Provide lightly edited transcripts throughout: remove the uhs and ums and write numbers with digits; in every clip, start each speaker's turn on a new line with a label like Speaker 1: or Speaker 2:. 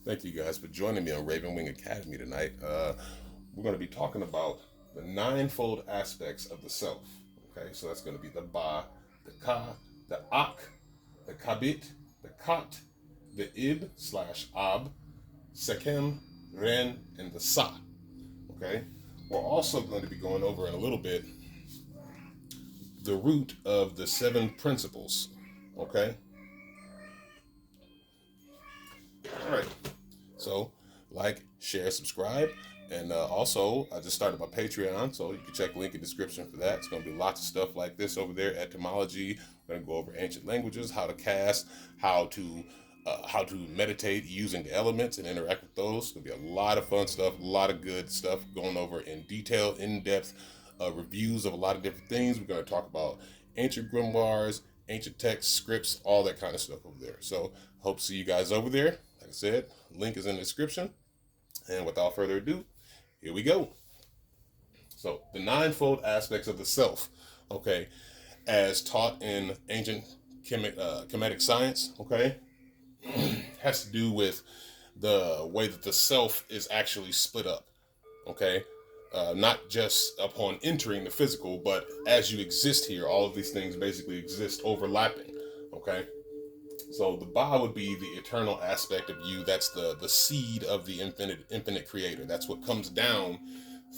Speaker 1: Thank you guys for joining me on Raven Wing Academy tonight. We're going to be talking about the ninefold aspects of the self. Okay, so that's going to be the Ba, the Ka, the Ak, the Kabit, the Kat, the Ib slash Ab, Sekem, Ren, and the Sa. Okay, we're also going to be going over in a little bit the root of the seven principles. Okay, all right. So, like, share, subscribe. And also, I just started my Patreon, so you can check link in the description for that. It's going to be lots of stuff like this over there. Etymology. We're going to go over ancient languages, how to cast, how to meditate using the elements and interact with those. It's going to be a lot of fun stuff, a lot of good stuff going over in detail, in depth reviews of a lot of different things. We're going to talk about ancient grimoires, ancient texts, scripts, all that kind of stuff over there. So, hope to see you guys over there. Like I said, link is in the description. And without further ado, here we go. So, the ninefold aspects of the self, okay, as taught in ancient Kemetic science, okay, has to do with the way that the self is actually split up, okay? Not just upon entering the physical, but as you exist here, all of these things basically exist overlapping, okay? So the Ba would be the eternal aspect of you. That's the seed of the infinite creator. That's what comes down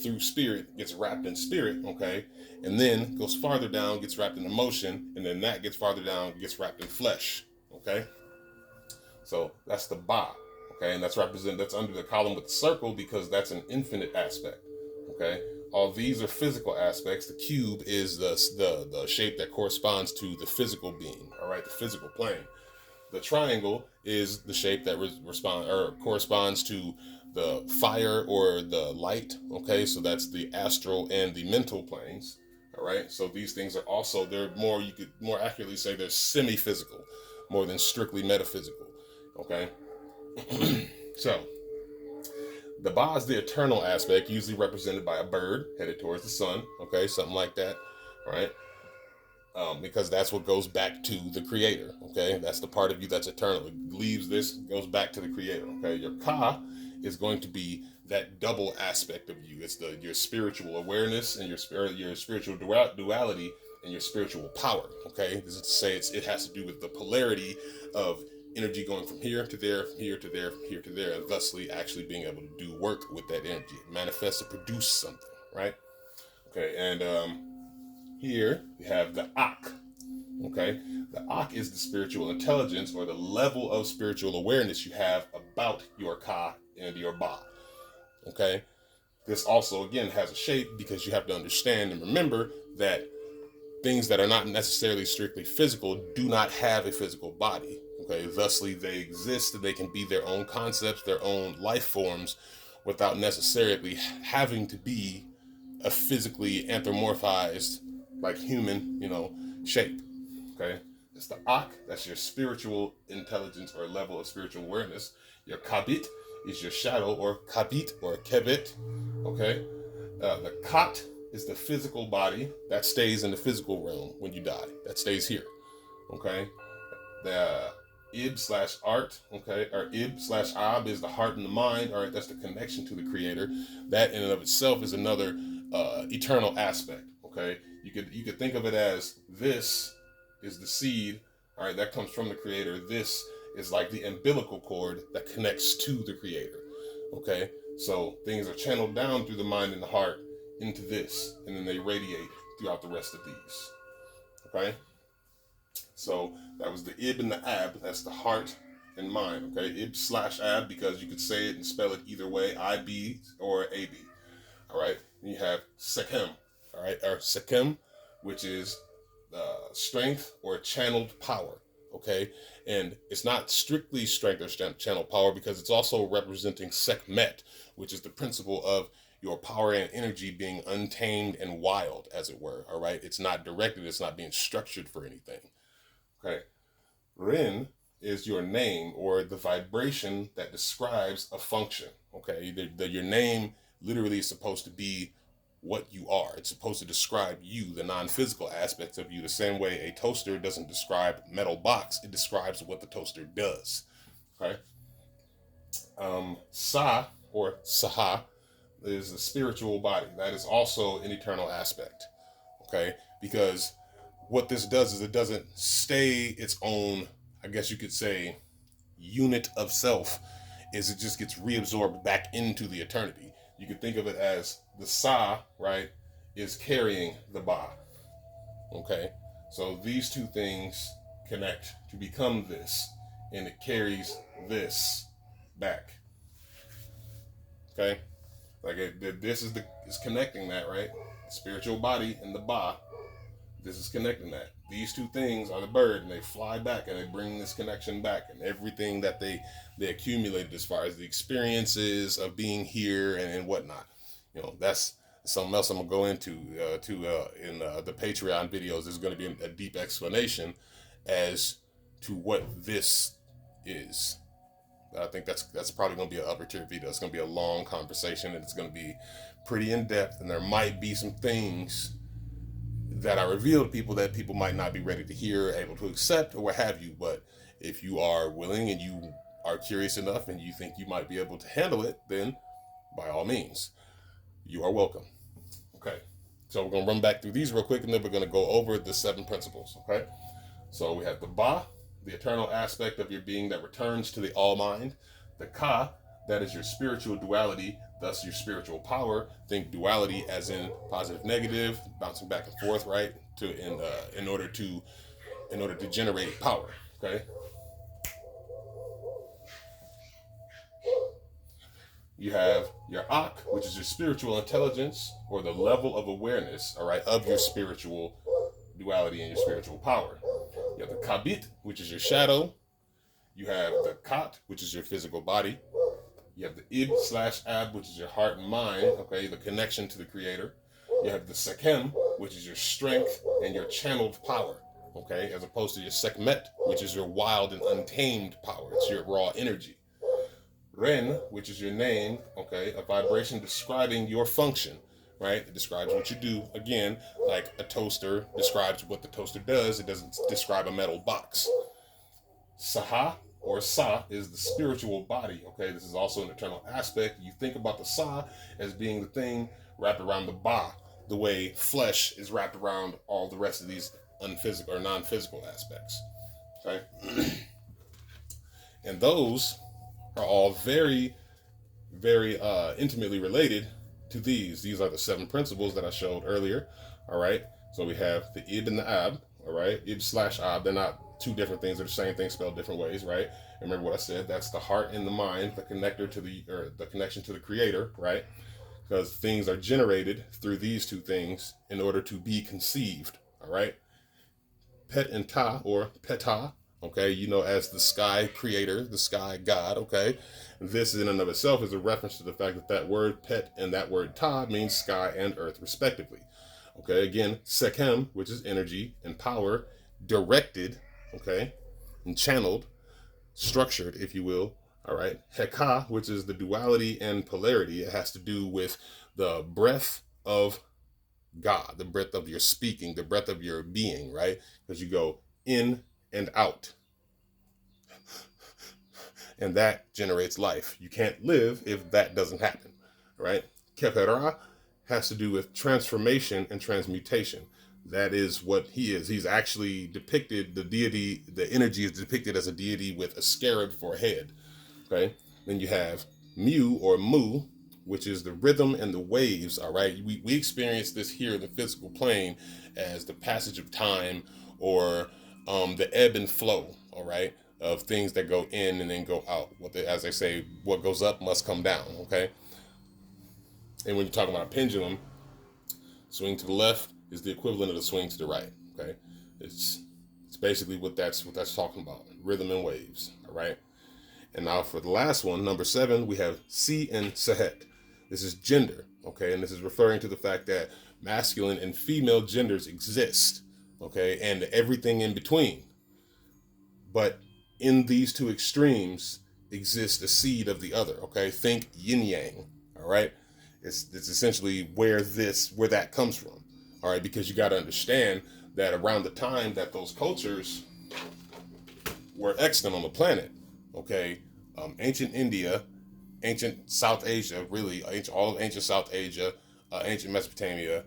Speaker 1: through spirit, gets wrapped in spirit, okay? And then goes farther down, gets wrapped in emotion, and then that gets farther down, gets wrapped in flesh, okay? So that's the Ba, okay? And that's under the column with the circle because that's an infinite aspect, okay? All these are physical aspects. The cube is the shape that corresponds to the physical being, all right, the physical plane. The triangle is the shape that corresponds to the fire or the light. Okay, so that's the astral and the mental planes. All right, so these things are also they're more you could more accurately say they're semi-physical, more than strictly metaphysical. Okay, so the Ba is the eternal aspect, usually represented by a bird headed towards the sun. Okay, something like that. All right. Because that's what goes back to the creator. Okay, that's the part of you that's eternal. It leaves this, goes back to the creator. Okay, your Ka is going to be that double aspect of you. It's your spiritual awareness and your spiritual duality and your spiritual power. Okay, this is to say it has to do with the polarity of energy going from here to there, from here to there, from here to there, and thusly actually being able to do work with that energy, manifest to produce something. Right. Okay, and here we have the Ak. Okay, the Ak is the spiritual intelligence or the level of spiritual awareness you have about your Ka and your Ba. Okay, this also again has a shape because you have to understand and remember that things that are not necessarily strictly physical do not have a physical body. Okay, thusly they exist and they can be their own concepts, their own life forms, without necessarily having to be a physically anthropomorphized like human, shape. Okay, it's the Ak. That's your spiritual intelligence or level of spiritual awareness. Your Kabit is your shadow or Kabit or Kebit. Okay, the Kat is the physical body that stays in the physical realm when you die. That stays here. Okay, the Ib slash art, okay, or Ib slash Ab is the heart and the mind. All right, that's the connection to the creator. That in and of itself is another eternal aspect. Okay, you could think of it as this is the seed. All right, that comes from the creator. This is like the umbilical cord that connects to the creator. Okay, so things are channeled down through the mind and the heart into this, and then they radiate throughout the rest of these. Okay. So that was the Ib and the Ab. That's the heart and mind. Okay, Ib slash Ab because you could say it and spell it either way, IB or AB. All right. And you have Sekem. All right, or Sekem, which is strength or channeled power. Okay, and it's not strictly strength or channeled power because it's also representing Sekhmet, which is the principle of your power and energy being untamed and wild, as it were. All right, it's not directed. It's not being structured for anything. Okay. Rin is your name or the vibration that describes a function. Okay. Your name literally is supposed to be what you are. It's supposed to describe you, the non-physical aspects of you, the same way a toaster doesn't describe metal box. It describes what the toaster does. Okay. Sa, or Saha, is the spiritual body. That is also an eternal aspect. Okay? Because what this does is it doesn't stay its own, I guess you could say, unit of self, is it just gets reabsorbed back into the eternity. You can think of it as the Sa, right, is carrying the Ba. Okay? So these two things connect to become this, and it carries this back. Okay? Like this is connecting that, right? The spiritual body and the Ba. This is connecting that. These two things are the bird, and they fly back, and they bring this connection back, and everything that they accumulated as far as the experiences of being here and whatnot. You know, that's something else I'm gonna go into in the Patreon videos. There's going to be a deep explanation as to what this is. I think that's probably going to be an upper tier video. It's going to be a long conversation, and it's going to be pretty in depth, and there might be some things that I reveal to people that people might not be ready to hear, able to accept, or what have you. But if you are willing and you are curious enough and you think you might be able to handle it, then by all means, you are welcome. Okay, so we're going to run back through these real quick, and then we're going to go over the 7 principles. Okay, so we have the Ba, the eternal aspect of your being that returns to the all mind. The Ka, that is your spiritual duality, thus your spiritual power. Think duality as in positive, negative, bouncing back and forth, right? In order to generate power. Okay. You have your Ak, which is your spiritual intelligence, or the level of awareness, all right, of your spiritual duality and your spiritual power. You have the Kabit, which is your shadow. You have the Kat, which is your physical body. You have the Ib/Ab, which is your heart and mind, okay, the connection to the creator. You have the Sekem, which is your strength and your channeled power, okay, as opposed to your Sekmet, which is your wild and untamed power. It's your raw energy. Ren, which is your name, okay, a vibration describing your function, right? It describes what you do. Again, like a toaster describes what the toaster does. It doesn't describe a metal box. Saha, or Sa, is the spiritual body, okay? This is also an eternal aspect. You think about the Sa as being the thing wrapped around the Ba, the way flesh is wrapped around all the rest of these unphysical or non-physical aspects, okay? And those are all very, very intimately related to these. These are the 7 principles that I showed earlier, all right? So we have the Ib and the Ab, all right? Ib/Ab, they're not two different things, they're the same thing spelled different ways, right? And remember what I said, that's the heart and the mind, the connector to the connection to the creator, right? Because things are generated through these two things in order to be conceived, all right? Pet and Ta, or Peta, okay, you know, as the sky creator, the sky god, okay? This in and of itself is a reference to the fact that that word pet and that word Ta means sky and earth respectively. Okay, again, Sekem, which is energy and power, directed, okay, and channeled, structured, if you will, all right? Heka, which is the duality and polarity. It has to do with the breath of God, the breath of your speaking, the breath of your being, right? Because you go in and out. And that generates life. You can't live if that doesn't happen, right? Kepera has to do with transformation and transmutation. That is what he is. He's actually depicted, the deity, the energy is depicted as a deity with a scarab for a head, okay? Then you have Mu, or Mu, which is the rhythm and the waves, all right? We experience this here in the physical plane as the passage of time, or the ebb and flow, all right, of things that go in and then go out. As they say, what goes up must come down, okay? And when you're talking about a pendulum, swing to the left is the equivalent of the swing to the right, okay? It's basically what that's talking about, rhythm and waves, all right? And now for the last one, number 7, we have Si and Sehet. This is gender, okay? And this is referring to the fact that masculine and female genders exist, okay? And everything in between. But in these two extremes exists a seed of the other, okay? Think yin yang, all right? It's essentially where that comes from, all right? Because you got to understand that around the time that those cultures were extant on the planet, okay, ancient India ancient South Asia, really, all of ancient South Asia, ancient Mesopotamia,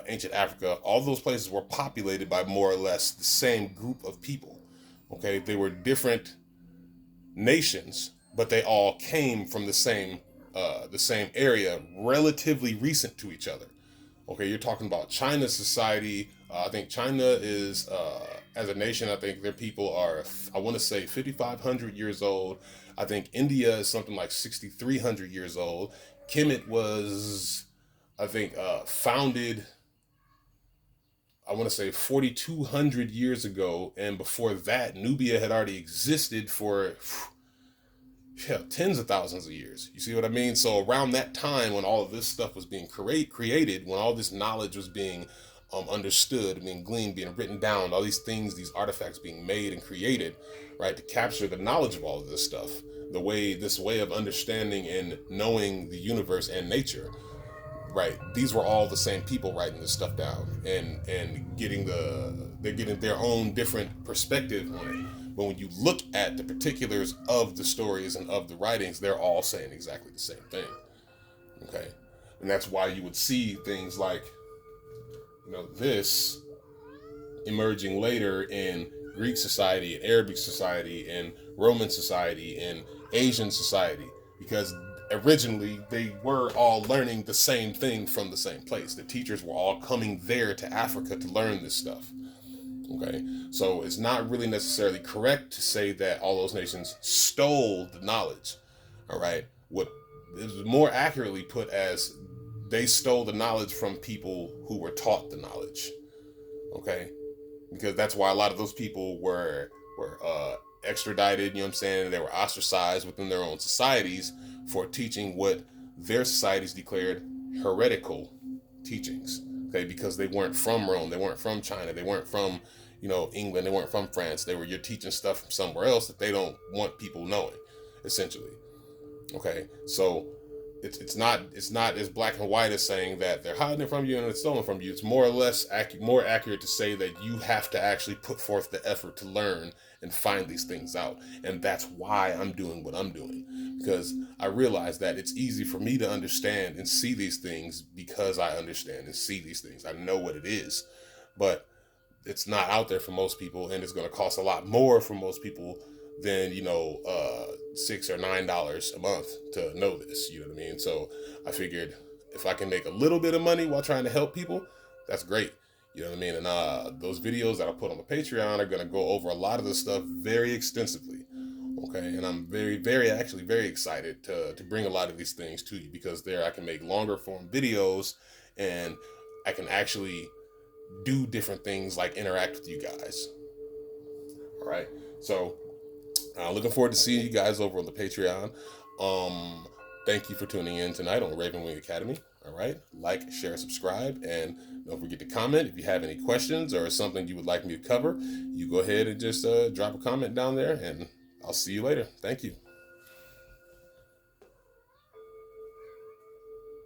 Speaker 1: ancient Africa, all those places were populated by more or less the same group of people. Okay, they were different nations, but they all came from the same area, relatively recent to each other. Okay, you're talking about China's society. I think China is, as a nation, I think their people are, I want to say, 5,500 years old. I think India is something like 6,300 years old. Kemet was, I think, founded, I want to say, 4,200 years ago. And before that, Nubia had already existed for yeah, tens of thousands of years. You see what I mean? So around that time, when all of this stuff was being created, when all this knowledge was being understood, being gleaned, being written down, all these things, these artifacts being made and created, right, to capture the knowledge of all of this stuff, this way of understanding and knowing the universe and nature, right? These were all the same people writing this stuff down and they're getting their own different perspective on it. But when you look at the particulars of the stories and of the writings, they're all saying exactly the same thing. Okay, and that's why you would see things like, this emerging later in Greek society and Arabic society and Roman society and Asian society, because originally they were all learning the same thing from the same place. The teachers were all coming there to Africa to learn this stuff. Okay, so it's not really necessarily correct to say that all those nations stole the knowledge. All right, what is more accurately put as they stole the knowledge from people who were taught the knowledge. Okay, because that's why a lot of those people were extradited. You know what I'm saying? They were ostracized within their own societies for teaching what their societies declared heretical teachings. Okay, because they weren't from Rome, they weren't from China, they weren't from England, they weren't from France. You're teaching stuff from somewhere else that they don't want people knowing, essentially. Okay, so it's not as black and white as saying that they're hiding it from you and it's stolen from you. It's more or less more accurate to say that you have to actually put forth the effort to learn and find these things out. And that's why I'm doing what I'm doing, because I realize that it's easy for me to understand and see these things because I understand and see these things. I know what it is, but it's not out there for most people, and it's going to cost a lot more for most people than $6 or $9 a month to know this. You know what I mean? So I figured if I can make a little bit of money while trying to help people, that's great. You know what I mean? And those videos that I put on the Patreon are going to go over a lot of this stuff very extensively. Okay, and I'm actually very excited to bring a lot of these things to you, because there I can make longer form videos and I can actually do different things like interact with you guys. All right, so looking forward to seeing you guys over on the Patreon. Thank you for tuning in tonight on Raven Wing Academy. All right, like, share, subscribe, and don't forget to comment. If you have any questions or something you would like me to cover, you go ahead and just drop a comment down there, and I'll see you later. Thank you.